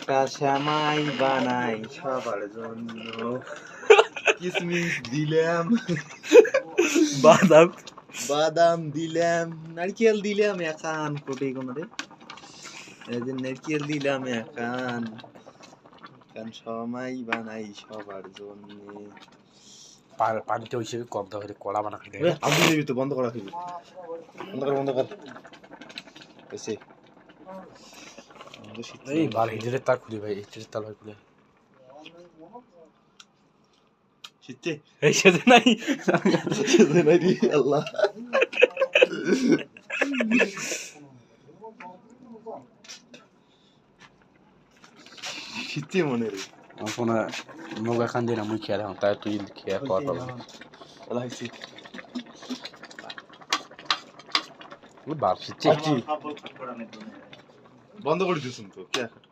একটা শ্যামাই বানাই সবার জন্য, কিসমিস দিলাম, বাদাম বাদাম দিলাম, নারকেল দিলাম একান, কোটি কোন রে, এই যে নারকেল দিলাম একান, কারণ সমাই বানাই সবার জন্য। পানিটা ওইসব কম দাও, কড়া বানা খাই। আগুন দিবি তো, বন্ধ করা দিবি, বন্ধ কর, বন্ধ কর। এসে এই বার হিটারের তার খুলি ভাই, হিটারের তার ভাই খুলে। শীতে এই সেজে নাই, সেজে নাই রে আল্লাহ। শীতে মনে রে এখন নৌকা খান দিয়ে না মুই খেয়ে তাই তুই খেয়ে খাওয়ার পাবো। আল্লাহ শীত বার শীতে বন্ধ করে দিয়েছেন তো কে